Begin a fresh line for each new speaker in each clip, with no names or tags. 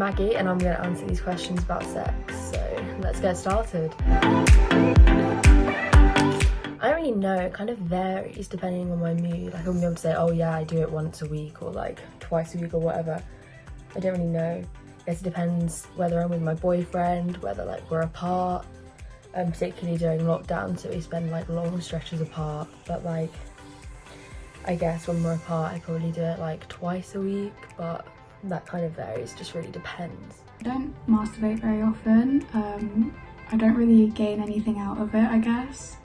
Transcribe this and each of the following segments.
Maggie and I'm going to answer these questions about sex, so let's get started. I don't really know, it kind of varies depending on my mood. Like I wouldn't be able to say, oh yeah, I do it once a week or like twice a week or whatever. I don't really know. I guess it depends whether I'm with my boyfriend, whether like we're apart, particularly during lockdown, so we spend like long stretches apart. But like, I guess when we're apart, I probably do it like twice a week, but that kind of varies, just really depends.
I don't masturbate very often. I don't really gain anything out of it, I guess.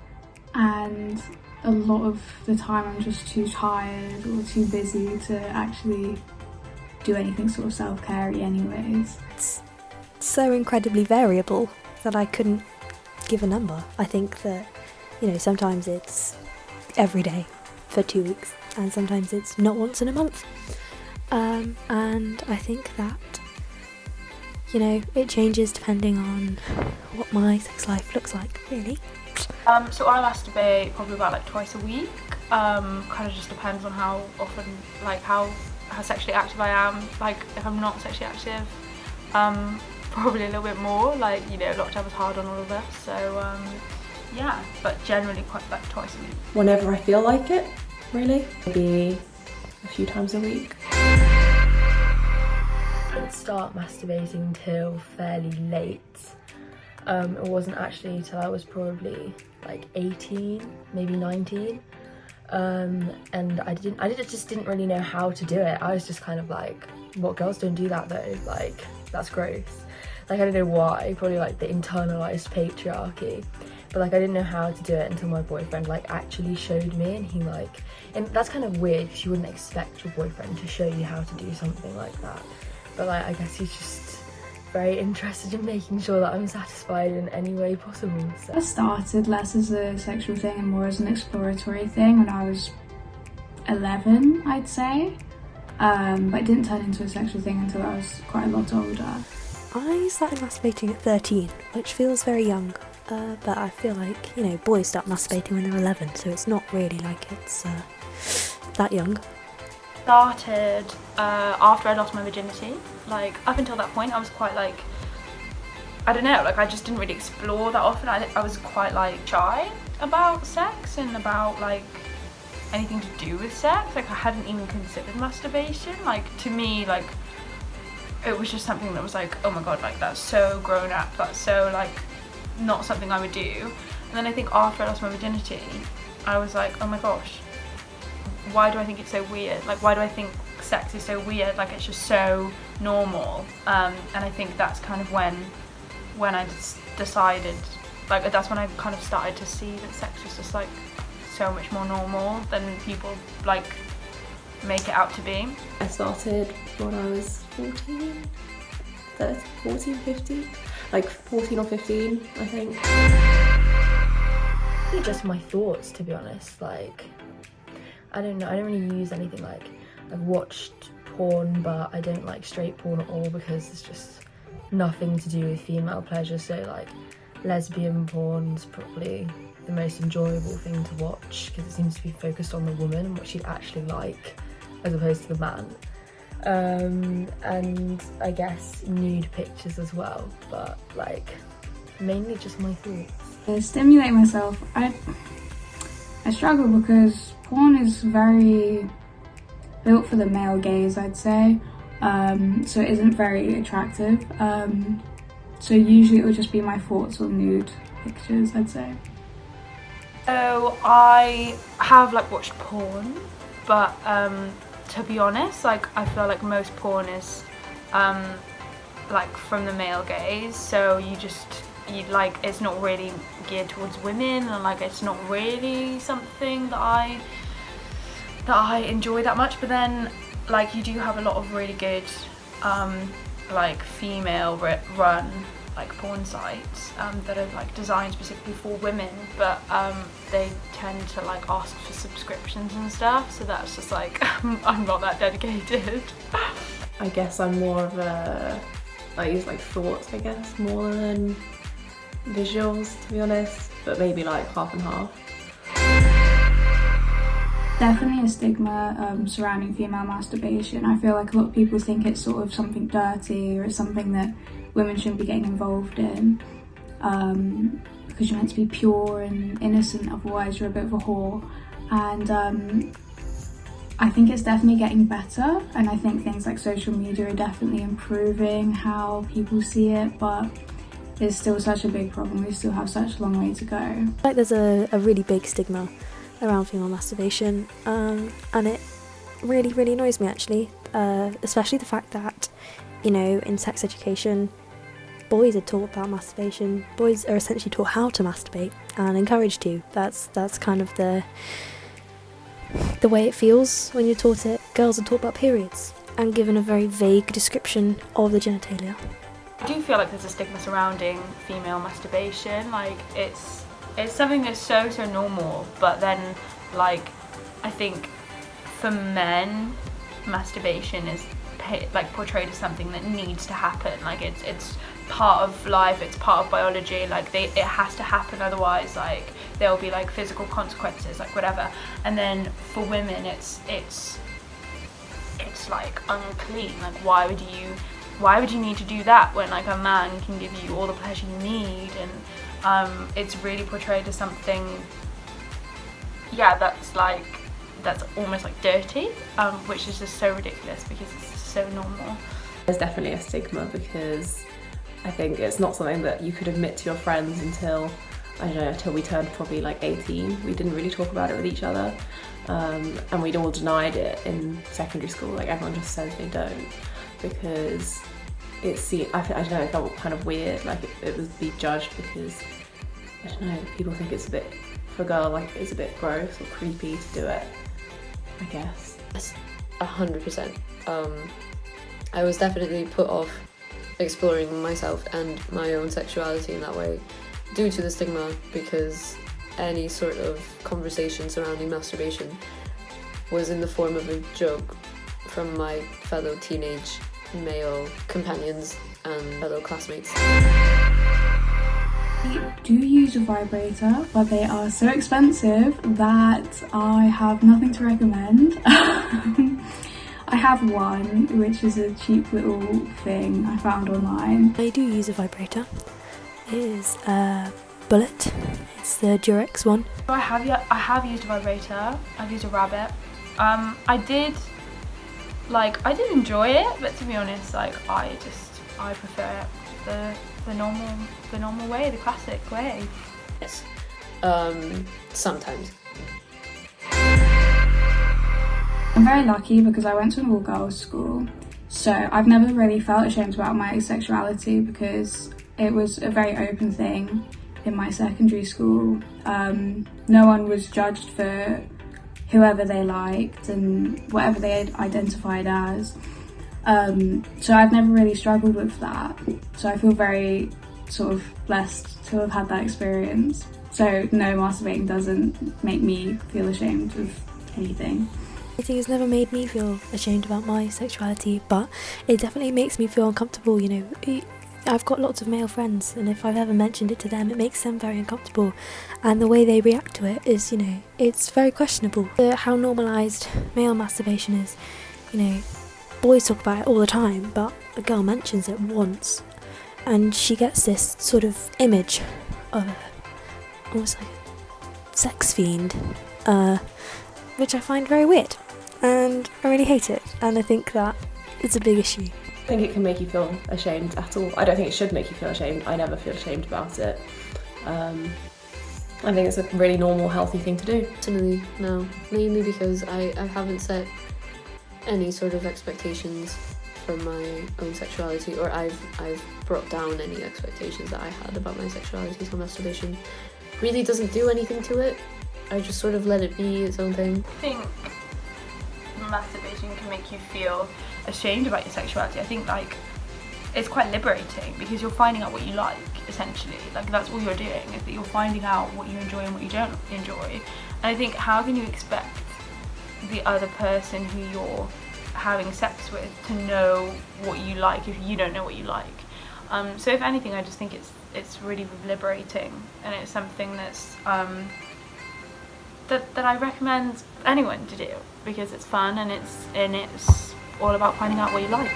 And a lot of the time I'm just too tired or too busy to actually do anything sort of self-care-y anyways.
It's so incredibly variable that I couldn't give a number. I think that, you know, sometimes it's every day for 2 weeks and sometimes it's not once in a month. And I think that, you know, it changes depending on what my sex life looks like, really.
So I masturbate probably about like twice a week. Kind of just depends on how often, like how sexually active I am. Like if I'm not sexually active, probably a little bit more. Like, you know, lockdown was hard on all of us, so yeah. But generally quite like twice a week.
Whenever I feel like it, really. Maybe a few times a week.
I didn't start masturbating till fairly late. It wasn't actually till I was probably like 18, maybe 19. And I just didn't really know how to do it. I was just kind of like, what, girls don't do that though, like that's gross. Like I don't know why, probably like the internalized patriarchy. But like I didn't know how to do it until my boyfriend like actually showed me, and he like, and that's kind of weird because you wouldn't expect your boyfriend to show you how to do something like that. But like I guess he's just very interested in making sure that I'm satisfied in any way possible. So.
I started less as a sexual thing and more as an exploratory thing when I was 11, I'd say. But it didn't turn into a sexual thing until I was quite a lot older.
I started masturbating at 13, which feels very young, but I feel like, you know, boys start masturbating when they're 11, so it's not really like it's that young.
Started after I lost my virginity. Like up until that point I was quite like, I don't know, like I just didn't really explore that often. I was quite like shy about sex and about like anything to do with sex. Like I hadn't even considered masturbation. Like to me, like it was just something that was like, oh my god, like that's so grown up, that's so like not something I would do. And then I think after I lost my virginity I was like, oh my gosh, why do I think it's so weird? Like why do I think sex is so weird? Like it's just so normal. And I think that's kind of when I decided, like that's when I kind of started to see that sex was just like so much more normal than people like make it out to be.
I started when I was 14, 15, like 14 or 15, I think.
Just my thoughts, to be honest. Like I don't know, I don't really use anything. Like I've watched porn, but I don't like straight porn at all because it's just nothing to do with female pleasure. So like lesbian porn's probably the most enjoyable thing to watch because it seems to be focused on the woman and what she'd actually like as opposed to the man. And I guess nude pictures as well, but like mainly just my thoughts.
To stimulate myself, I struggle because porn is very built for the male gaze, I'd say, so it isn't very attractive. So usually it would just be my thoughts on nude pictures, I'd say.
So I have like watched porn, but to be honest, like I feel like most porn is like from the male gaze, so you like it's not really geared towards women, and like it's not really something that I enjoy that much. But then like you do have a lot of really good like female run like porn sites that are like designed specifically for women, but they tend to like ask for subscriptions and stuff, so that's just like I'm not that dedicated.
I guess I'm more of a, I use like thoughts, I guess, more than visuals, to be honest, but maybe like half and half.
definitely a stigma surrounding female masturbation. I feel like a lot of people think it's sort of something dirty, or it's something that women shouldn't be getting involved in, because you're meant to be pure and innocent, otherwise you're a bit of a whore. And I think it's definitely getting better, and I think things like social media are definitely improving how people see it, but it's still such a big problem. We still have such a long way to go.
Like there's a really big stigma around female masturbation, and it really annoys me actually, especially the fact that, you know, in sex education boys are taught about masturbation. Boys are essentially taught how to masturbate and encouraged to. That's kind of the way it feels when you're taught it. Girls are taught about periods and given a very vague description of the genitalia.
I do feel like there's a stigma surrounding female masturbation. Like it's something that's so normal, but then like I think for men masturbation is like portrayed as something that needs to happen. Like it's part of life, it's part of biology, like it has to happen, otherwise like there'll be like physical consequences, like whatever. And then for women it's like unclean. Like why would you need to do that when like a man can give you all the pleasure you need? And it's really portrayed as something, yeah, that's almost like dirty, which is just so ridiculous because it's so normal.
There's definitely a stigma because I think it's not something that you could admit to your friends until, I don't know, until we turned probably like 18. We didn't really talk about it with each other, and we'd all denied it in secondary school. Like everyone just says they don't, because I don't know, it felt kind of weird, like it would be judged because, I don't know, people think it's a bit, for a girl, like it's a bit gross or creepy to do it, I guess.
Yes, 100%. I was definitely put off exploring myself and my own sexuality in that way due to the stigma, because any sort of conversation surrounding masturbation was in the form of a joke from my fellow teenage male companions and fellow classmates.
I do use a vibrator, but they are so expensive that I have nothing to recommend. I have one, which is a cheap little thing I found online.
I do use a vibrator. It is a Bullet. It's the Durex one.
I have used a vibrator. I've used a Rabbit. I did enjoy it, but to be honest, like I prefer the normal way, the classic way.
Yes. Sometimes.
I'm very lucky because I went to an all-girls school, so I've never really felt ashamed about my sexuality because it was a very open thing in my secondary school. No one was judged for whoever they liked and whatever they identified as. So I've never really struggled with that. So I feel very sort of blessed to have had that experience. So no, masturbating doesn't make me feel ashamed of anything.
I think it's never made me feel ashamed about my sexuality, but it definitely makes me feel uncomfortable, you know. I've got lots of male friends, and if I've ever mentioned it to them, it makes them very uncomfortable, and the way they react to it is, you know, it's very questionable. How normalised male masturbation is, you know, boys talk about it all the time, but a girl mentions it once, and she gets this sort of image of almost like a sex fiend, which I find very weird, and I really hate it, and I think that it's a big issue.
I think it can make you feel ashamed at all. I don't think it should make you feel ashamed. I never feel ashamed about it. I think it's a really normal, healthy thing to do.
Personally, no. Mainly because I haven't set any sort of expectations for my own sexuality, or I've brought down any expectations that I had about my sexuality, so masturbation really doesn't do anything to it. I just sort of let it be its own thing.
I think masturbation can make you feel ashamed about your sexuality. I think like it's quite liberating because you're finding out what you like, essentially. Like that's all you're doing, is that you're finding out what you enjoy and what you don't enjoy. And I think, how can you expect the other person who you're having sex with to know what you like if you don't know what you like? So if anything, I just think it's really liberating, and it's something that's that I recommend anyone to do, because it's fun and it's all about finding out what you like.